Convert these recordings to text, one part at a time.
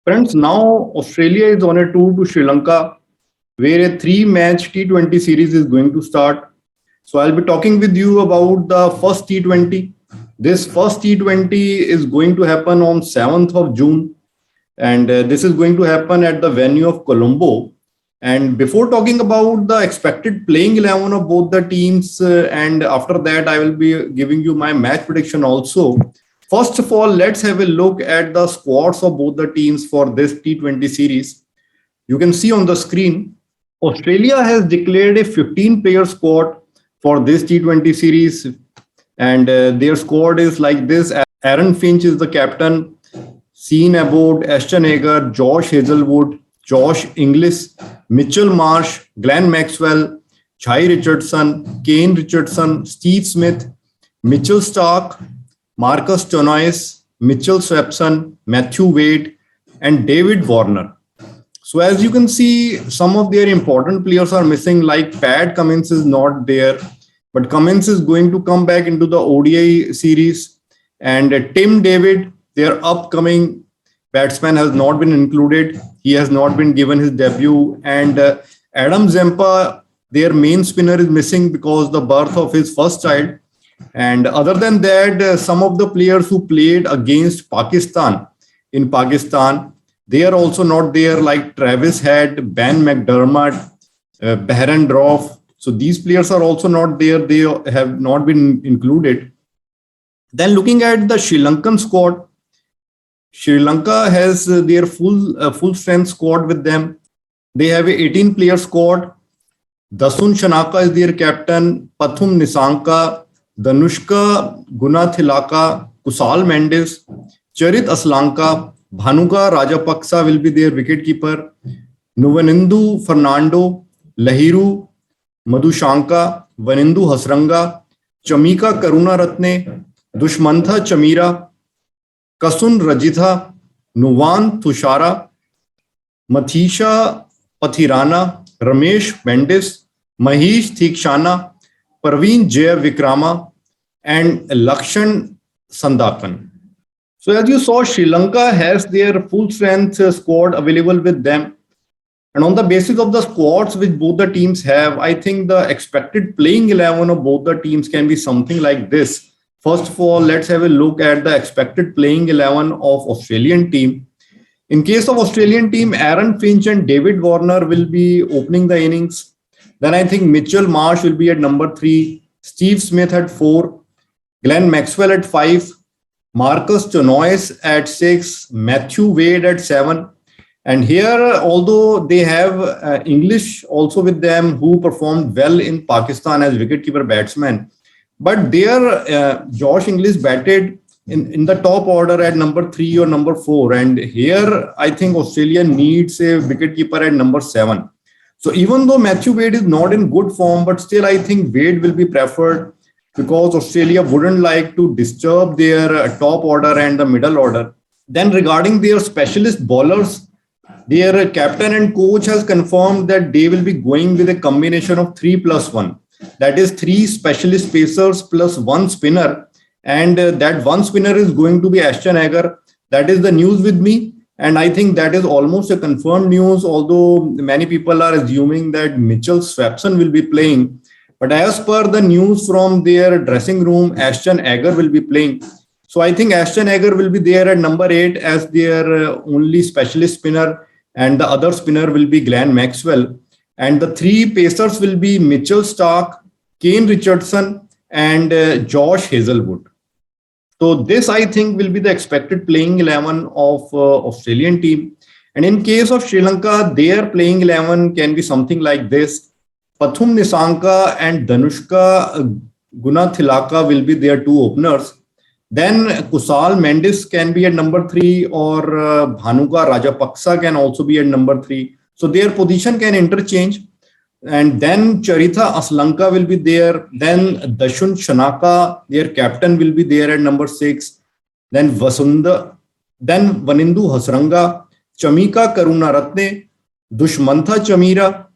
Friends, now Australia is on a tour to Sri Lanka where a three-match T20 series is going to start. So I'll be talking with you about the first T20. This first T20 is going to happen on 7th of June, and this is going to happen at the venue of Colombo. And before talking about the expected playing 11 of both the teams, and after that, I will be giving you my match prediction also. First of all, let's have a look at the squads of both the teams for this T20 series. You can see on the screen, Australia has declared a 15-player squad for this T20 series, and their squad is like this. Aaron Finch is the captain, Sean Abbott, Ashton Agar, Josh Hazelwood, Josh Inglis, Mitchell Marsh, Glenn Maxwell, Chai Richardson, Kane Richardson, Steve Smith, Mitchell Starc, Marcus Stoinis, Mitchell Swepson, Matthew Wade, and David Warner. So as you can see, some of their important players are missing, like Pat Cummins is not there, but Cummins is going to come back into the ODI series. And Tim David, their upcoming batsman, has not been included. He has not been given his debut. And Adam Zampa, their main spinner, is missing because the birth of his first child. And other than that, some of the players who played against Pakistan in Pakistan, they are also not there, like Travis Head, Ben McDermott, Baron Droff. So these players are also not there. They have not been included. Then looking at the Sri Lankan squad, Sri Lanka has their full strength squad with them. They have a 18-player squad. Dasun Shanaka is their captain. Pathum Nisanka, Danushka Gunathilaka, Kusal Mendes, Charit Aslanka, Bhanuka Rajapaksa will be their wicketkeeper. Nuvanindu Fernando, Lahiru Madhushanka, Vanindu Hasranga, Chamika Karunaratne, Dushmantha Chamira, Kasun Rajitha, Nuvan Thushara, Mathisha Pathirana, Ramesh Bendis, Mahesh Thikshana, Parveen Jaya Vikrama, and Lakshan Sandakan. So as you saw, Sri Lanka has their full strength squad available with them. And on the basis of the squads which both the teams have, I think the expected playing 11 of both the teams can be something like this. First of all, let's have a look at the expected playing 11 of Australian team. In case of Australian team, Aaron Finch and David Warner will be opening the innings. Then I think Mitchell Marsh will be at number 3, Steve Smith at 4, Glenn Maxwell at 5, Marcus Stoinis at 6, Matthew Wade at 7. And here, although they have English also with them, who performed well in Pakistan as wicketkeeper batsman, but there Josh Inglis batted in the top order at number 3 or number 4. And here, I think Australia needs a wicketkeeper at number 7. So even though Matthew Wade is not in good form, but still I think Wade will be preferred because Australia wouldn't like to disturb their top order and the middle order. Then regarding their specialist bowlers, their captain and coach has confirmed that they will be going with a combination of 3+1. That is 3 specialist pacers plus 1 spinner. And that 1 spinner is going to be Ashton Agar. That is the news with me. And I think that is almost a confirmed news, although many people are assuming that Mitchell Swepson will be playing. But as per the news from their dressing room, Ashton Agar will be playing. So I think Ashton Agar will be there at number 8 as their only specialist spinner, and the other spinner will be Glenn Maxwell. And the 3 pacers will be Mitchell Starc, Kane Richardson, and Josh Hazelwood. So this, I think, will be the expected playing 11 of Australian team. And in case of Sri Lanka, their playing 11 can be something like this. Pathum Nisanka and Danushka Gunathilaka will be their 2 openers. Then Kusal Mendes can be at number 3, or Bhanuka Rajapaksa can also be at number 3. So their position can interchange. And then Charitha Aslanka will be there. Then Dasun Shanaka, their captain, will be there at number 6. Then Vanindu Hasranga, Chamika Karunaratne, Dushmantha Chamira,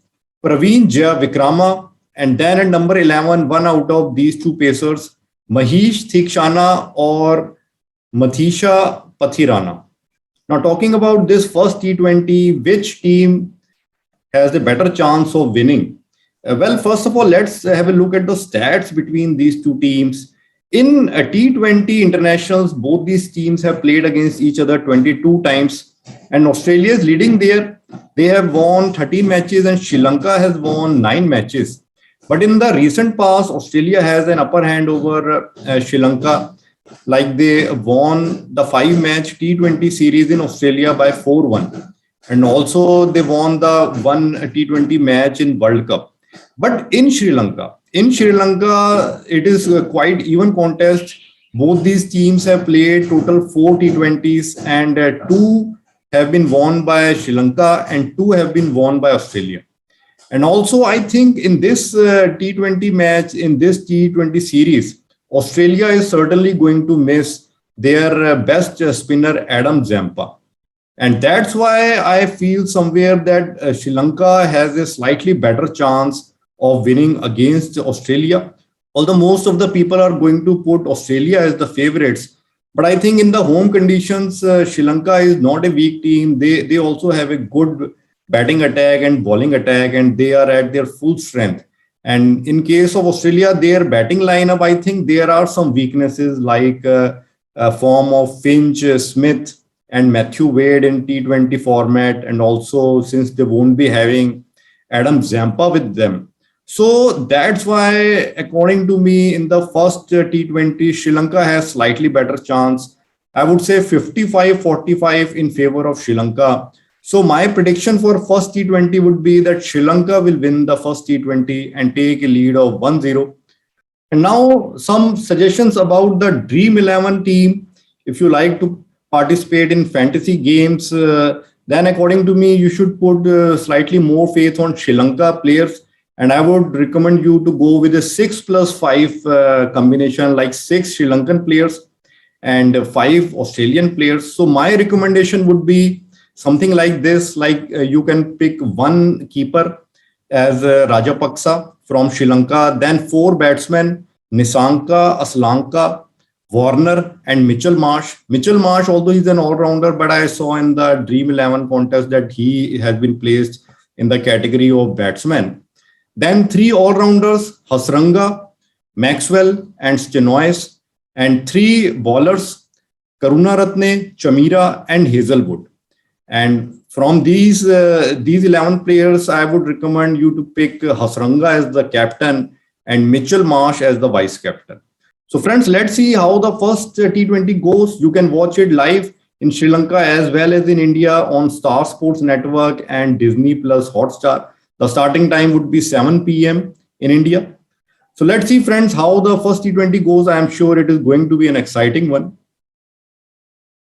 Parveen Jaya Vikrama, and then at number 11, one out of these 2 pacers, Mahesh Thikshana or Mathisha Pathirana. Now, talking about this first T20, which team has a better chance of winning? Well, first of all, let's have a look at the stats between these two teams. In a T20 internationals, both these teams have played against each other 22 times, and Australia is leading there. They have won 13 matches, and Sri Lanka has won 9 matches. But in the recent past, Australia has an upper hand over Sri Lanka. Like they won the 5-match T20 series in Australia by 4-1. And also they won the one T20 match in World Cup. But in Sri Lanka, it is a quite even contest. Both these teams have played total 4 T20s, and 2 have been won by Sri Lanka and 2 have been won by Australia. And also, I think in this T20 match, in this T20 series, Australia is certainly going to miss their best spinner, Adam Zampa. And that's why I feel somewhere that Sri Lanka has a slightly better chance of winning against Australia. Although most of the people are going to put Australia as the favorites. But I think in the home conditions, Sri Lanka is not a weak team. They also have a good batting attack and bowling attack, and they are at their full strength. And in case of Australia, their batting lineup, I think there are some weaknesses like a form of Finch, Smith, and Matthew Wade in T20 format. And also, since they won't be having Adam Zampa with them. So that's why, according to me, in the first T20, Sri Lanka has slightly better chance. I would say 55-45 in favor of Sri Lanka. So my prediction for first T20 would be that Sri Lanka will win the first T20 and take a lead of 1-0. And now some suggestions about the Dream 11 team. If you like to participate in fantasy games, then according to me, you should put slightly more faith on Sri Lanka players. And I would recommend you to go with a 6+5 combination, like 6 Sri Lankan players and 5 Australian players. So my recommendation would be something like this, like you can pick one keeper as Rajapaksa from Sri Lanka, then 4 batsmen, Nisanka, Aslanka, Warner, and Mitchell Marsh. Mitchell Marsh, although he's an all-rounder, but I saw in the Dream 11 contest that he has been placed in the category of batsmen. Then 3 all-rounders, Hasranga, Maxwell, and Stenois, and 3 bowlers, Karunaratne, Chamira, and Hazelwood. And from these 11 players, I would recommend you to pick Hasranga as the captain and Mitchell Marsh as the vice captain. So friends, let's see how the first T20 goes. You can watch it live in Sri Lanka as well as in India on Star Sports Network and Disney Plus Hotstar. The starting time would be 7 p.m. in India. So let's see, friends, how the first T20 goes. I am sure it is going to be an exciting one.